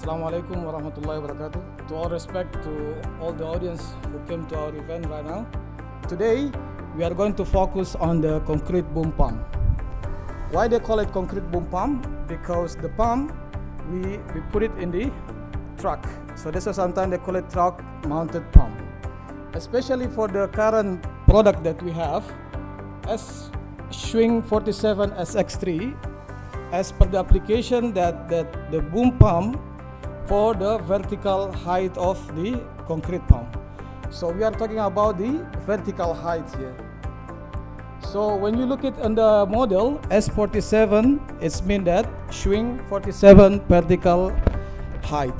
Assalamualaikum warahmatullahi wabarakatuh. To all respect to all the audience who came to our event right now. Today we are going to focus on the concrete boom pump. Why they call it concrete boom pump? Because the pump we put it in the truck. So this is sometimes they call it truck mounted pump. Especially for the current product that we have, SCHWINGS 47 SX III, as per the application that the boom pump for the vertical height of the concrete pump. So we are talking about the vertical height here. So when you look at on the model S47, it's mean that SCHWINGS 47 vertical height.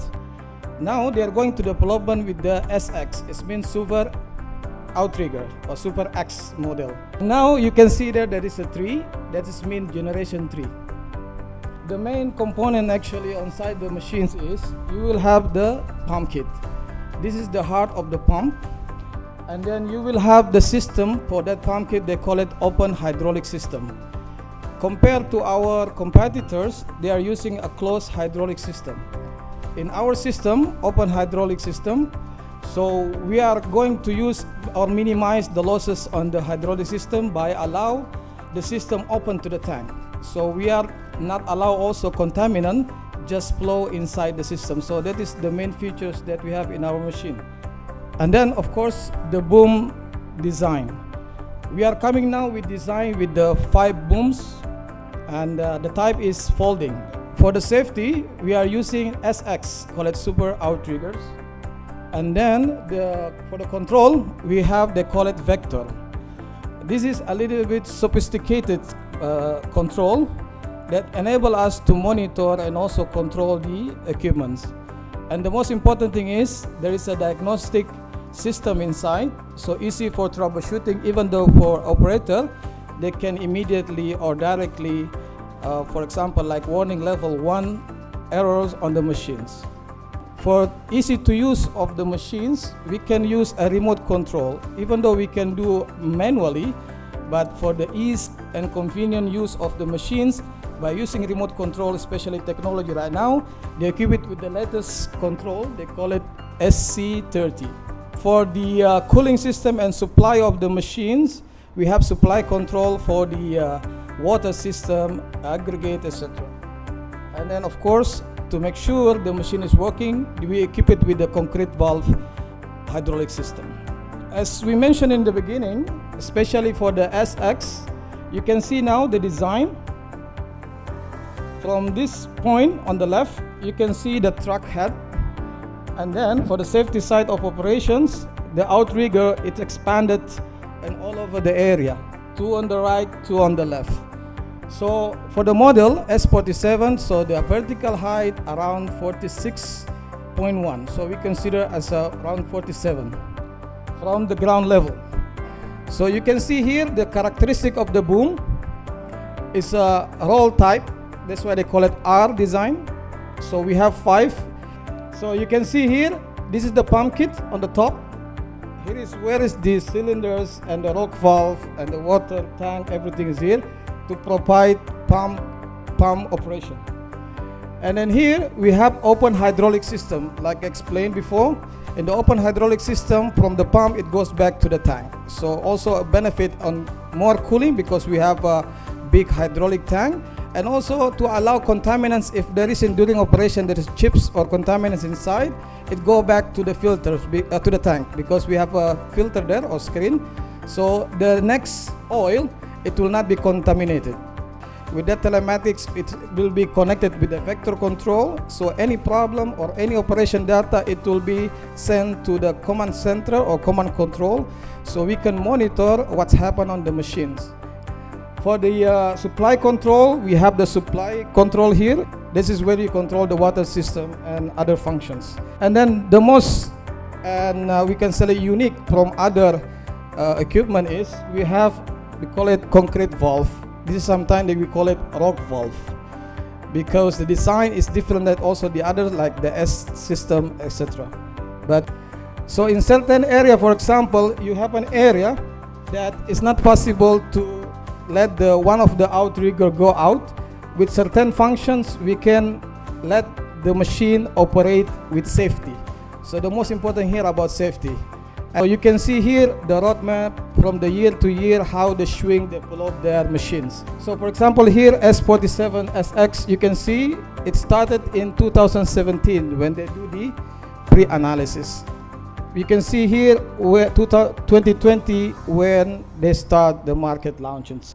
Now they are going to development with the SX. It means super outrigger or super X model. Now you can see that there is a 3. That is mean generation 3. The main component actually inside the machines is you will have the pump kit. This is the heart of the pump, and then you will have the system for that pump kit. They call it open hydraulic system. Compared to our competitors, they are using a closed hydraulic system. In our system, open hydraulic system, so we are going to use or minimize the losses on the hydraulic system by allow the system open to the tank. So we are not allow also contaminant just flow inside the system. So that is the main features that we have in our machine. And then of course the boom design. We are coming now with design with the 5 booms, and the type is folding. For the safety, we are using SX, call it super outriggers. And then for the control, we have they call it vector. This is a little bit sophisticated control that enable us to monitor and also control the equipments. And the most important thing is there is a diagnostic system inside, so easy for troubleshooting. Even though for operator, they can immediately or directly, for example, like warning level 1 errors on the machines. For easy to use of the machines, we can use a remote control, even though we can do manually. But for the ease and convenient use of the machines, by using remote control, especially technology right now, they equip it with the latest control. They call it SC30. For the cooling system and supply of the machines, we have supply control for the water system, aggregate, etc. And then of course, to make sure the machine is working, we equip it with the concrete valve hydraulic system. As we mentioned in the beginning, especially for the SX, you can see now the design. From this point on the left, you can see the truck head. And then for the safety side of operations, the outrigger, it's expanded and all over the area. 2 on the right, 2 on the left. So for the model S47, so the vertical height around 46.1. So we consider as around 47 from the ground level. So you can see here the characteristic of the boom is a roll type. That's why they call it R design. So we have 5. So you can see here, this is the pump kit on the top. Here is where is the cylinders and the rock valve and the water tank, everything is here to provide pump operation. And then here we have open hydraulic system, like explained before. In the open hydraulic system, from the pump it goes back to the tank. So also a benefit on more cooling because we have a big hydraulic tank, and also to allow contaminants, if there is in during operation there is chips or contaminants inside, it go back to the filters to the tank, because we have a filter there or screen. So the next oil, it will not be contaminated. With that telematics, it will be connected with the vector control. So any problem or any operation data, it will be sent to the command center or command control, so we can monitor what's happened on the machines. For the supply control, we have the supply control here. This is where you control the water system and other functions. And then the most, and we can say unique from other equipment is we call it concrete valve. This is sometimes we call it rock valve, because the design is different than also the others like the S system, etc. But so in certain area, for example, you have an area that is not possible to let one of the outrigger go out. With certain functions, we can let the machine operate with safety. So the most important here about safety. So you can see here the roadmap from the year to year how the SCHWING develop their machines. So for example here S47 SX, you can see it started in 2017 when they do the pre-analysis. You can see here where 2020 when they start the market launches.